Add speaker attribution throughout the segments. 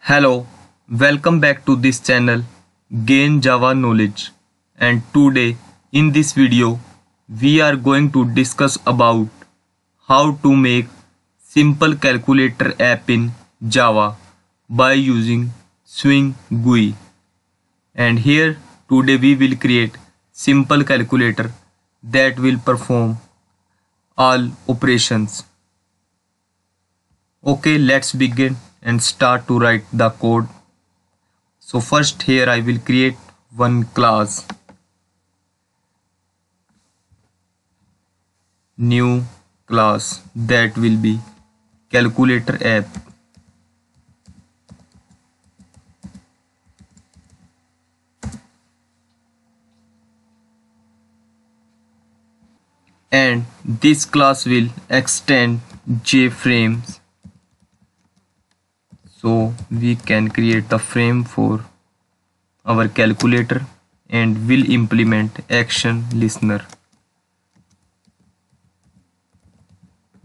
Speaker 1: Hello, welcome back to this channel Gain Java Knowledge, and today in this video we are going to discuss about how to make simple calculator app in Java by using Swing GUI. And here today we will create simple calculator that will perform all operations. Okay, let's begin and start to write the code. So first here I will create one class, new class, that will be calculator app. And this class will extend JFrames, so we can create the frame for our calculator and will implement action listener.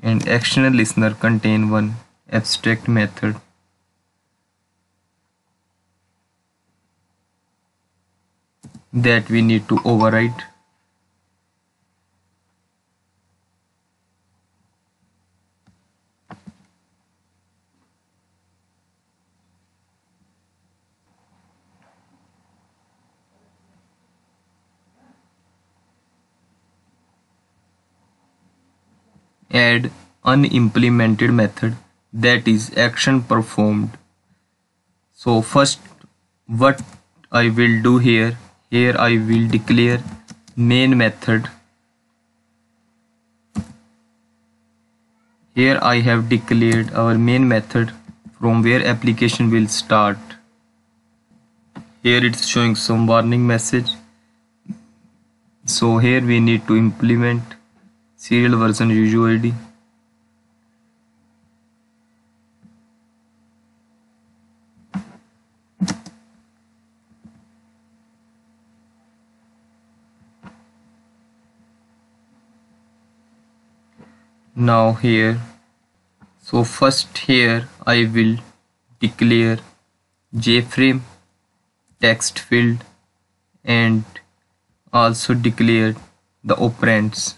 Speaker 1: And action listener contain one abstract method. That we need to override. Add unimplemented method, that is action performed. So first what I will do here I will declare main method. Here I have declared our main method from where application will start. Here it's showing some warning message, so here we need to implement serial version UUID. Now here, so first here I will declare JFrame text field and also declare the operands.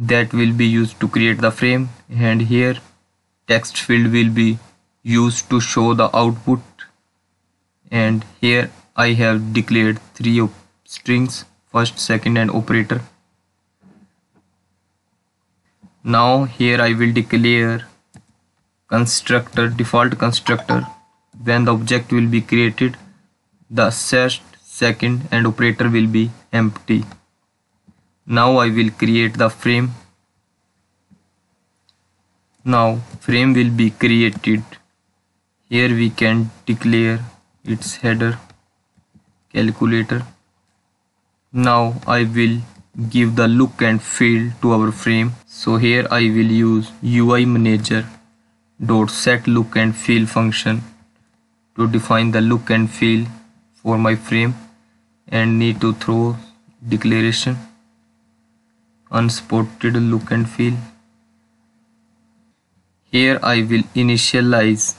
Speaker 1: That will be used to create the frame, and here text field will be used to show the output, and here I have declared three strings, first, second and operator. Now here I will declare constructor, default constructor. When the object will be created, the first, second and operator will be empty. Now I will create the frame. Now frame will be created. Here we can declare its header calculator. Now I will give the look and feel to our frame. So here I will use UI manager dot set look and feel function to define the look and feel for my frame, and need to throw declaration unspotted look and feel. Here I will initialize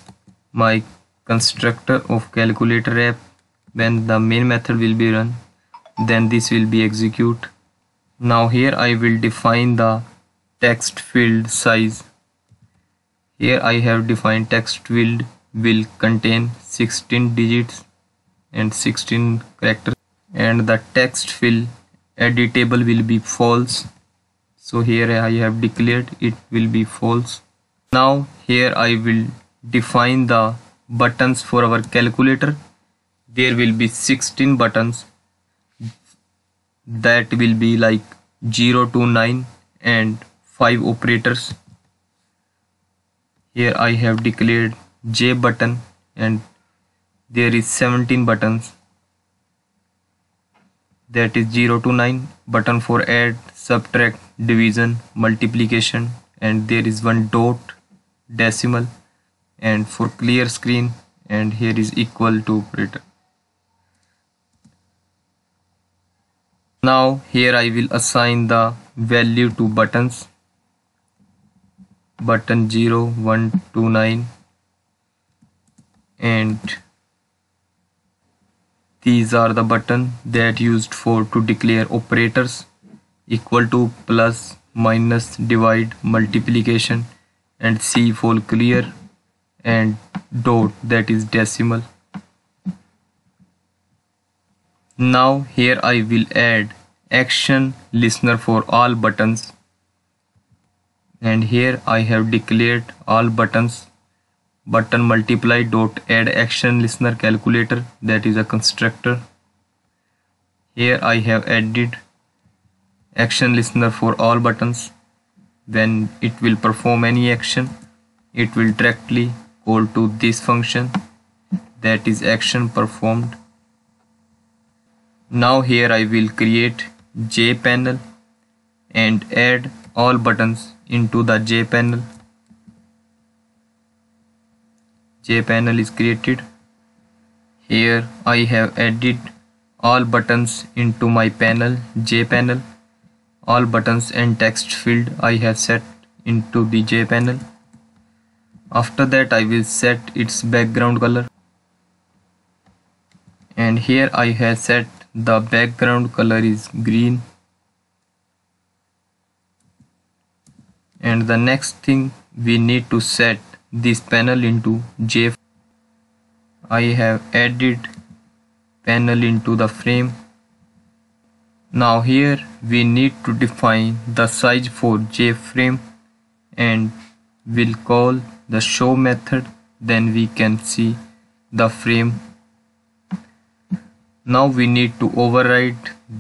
Speaker 1: my constructor of calculator app. When the main method will be run, then this will be execute. Now here I will define the text field size. Here I have defined text field will contain 16 digits and 16 characters, and the text field editable will be false. So here I have declared it will be false. Now here I will define the buttons for our calculator. There will be 16 buttons, that will be like 0 to 9 and 5 operators. Here I have declared J button, and there is 17 buttons, that is 0 to 9. Button for add, subtract, division, multiplication, and there is one dot, decimal, and for clear screen, and here is equal to operator. Now here I will assign the value to buttons. button 0, 1 to 9, and these are the button that used for to declare operators equal to, plus, minus, divide, multiplication, and C for clear, and dot, that is decimal. Now here I will add action listener for all buttons, and here I have declared all buttons. Button multiply dot add action listener calculator, that is a constructor. Here I have added action listener for all buttons. When it will perform any action, it will directly call to this function, that is action performed. Now here I will create JPanel and add all buttons into the JPanel. JPanel is created. Here I have added all buttons into my panel JPanel. All buttons and text field I have set into the JPanel. After that I will set its background color, and here I have set the background color is green. And the next thing, we need to set this panel into J. I have added panel into the frame. Now here we need to define the size for JFrame, and we'll call the show method, then we can see the frame. Now we need to override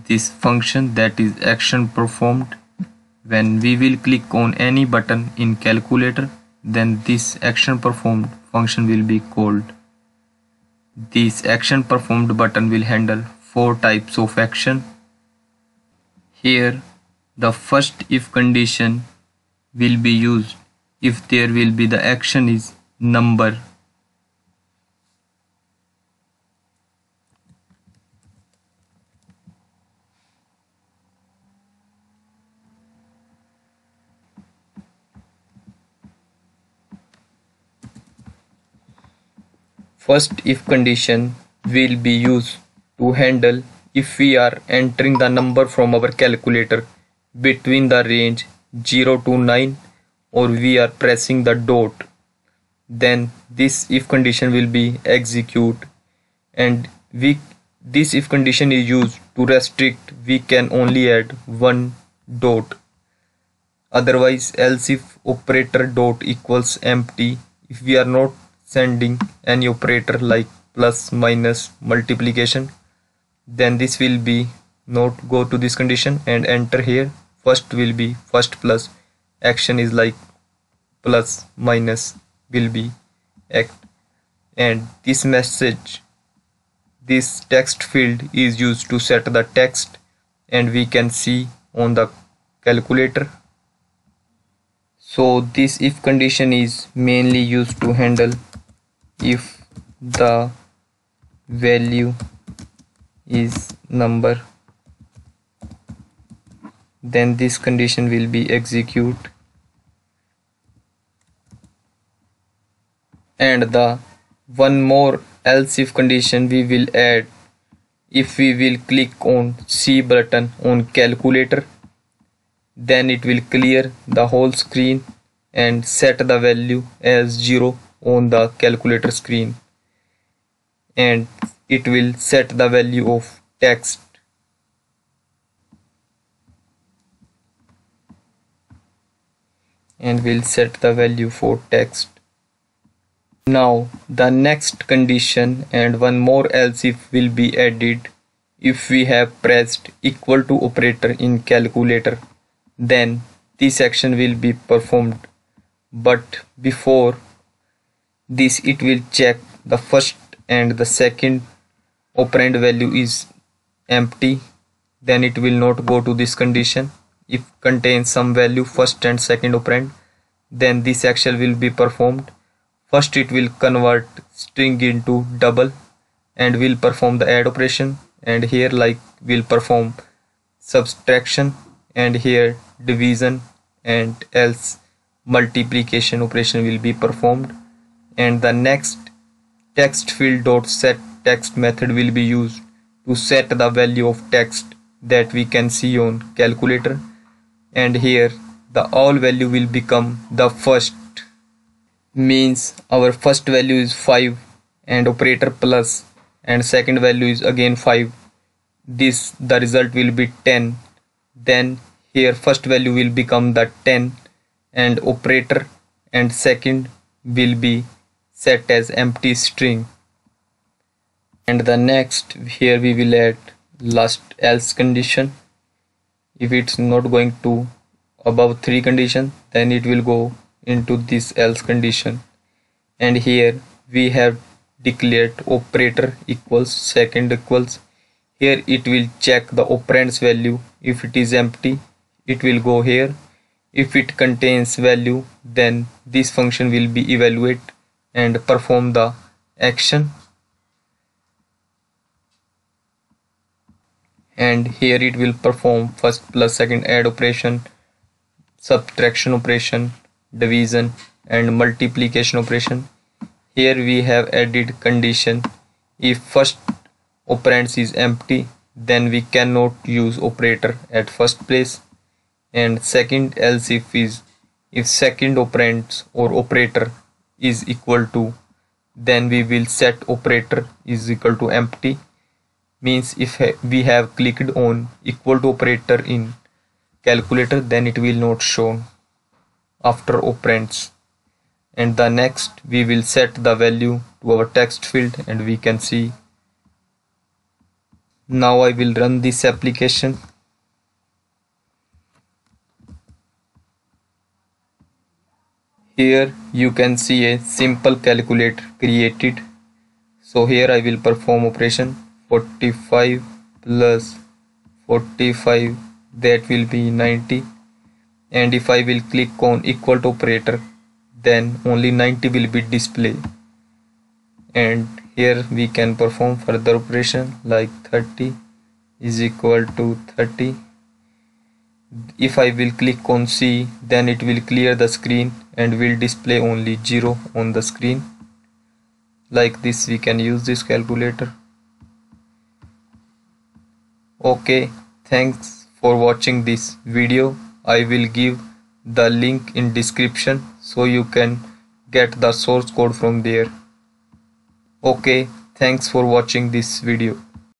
Speaker 1: this function, that is action performed. When we will click on any button in calculator, then this action performed function will be called. This action performed button will handle 4 types of action. Here the first if condition will be used if there will be the action is number. First if condition will be used to handle if we are entering the number from our calculator between the range 0 to 9, or we are pressing the dot, then this if condition will be execute. And this if condition is used to restrict we can only add one dot. Otherwise else if operator dot equals empty, if we are not sending any operator like plus, minus, multiplication, then this will be not go to this condition and enter here. First will be first plus action is like plus, minus will be act, and this message, this text field is used to set the text, and we can see on the calculator. So this if condition is mainly used to handle if the value is number, then this condition will be execute. And the one more else if condition we will add if we will click on C button on calculator, then it will clear the whole screen and set the value as 0 on the calculator screen, and it will set the value of text. And will set the value for text. Now the next condition and one more else if will be added if we have pressed equal to operator in calculator, then this action will be performed. But before this it will check the first and the second operand value is empty, then it will not go to this condition. If contains some value first and second operand, then this action will be performed. First it will convert string into double and will perform the add operation, and here like will perform subtraction, and here division, and else multiplication operation will be performed, and the next text field dot set text method will be used to set the value of text that we can see on calculator, and here the all value will become the first, means our first value is 5 and operator plus, and second value is again 5. This the result will be 10. Then here first value will become the 10 and operator and second will be set as empty string. And the next here we will add last else condition. If it's not going to above 3 condition, then it will go into this else condition. And here we have declared operator equals second equals. Here it will check the operand's value. If it is empty, it will go here. If it contains value, then this function will be evaluate and perform the action. And here it will perform first plus second add operation, subtraction operation, division and multiplication operation. Here we have added condition. If first operand is empty, then we cannot use operator at first place, and second else if second operand or operator is equal to, then we will set operator is equal to empty, means if we have clicked on equal to operator in calculator, then it will not show after operands. And the next we will set the value to our text field, and we can see. Now I will run this application. Here you can see a simple calculator created. So here I will perform operation 45 plus 45, that will be 90, and if I will click on equal to operator, then only 90 will be displayed. And here we can perform further operation like 30 is equal to 30. If I will click on C, then it will clear the screen and will display only 0 on the screen. Like this we can use this calculator. Okay, thanks for watching this video. I will give the link in description so you can get the source code from there. Okay, thanks for watching this video.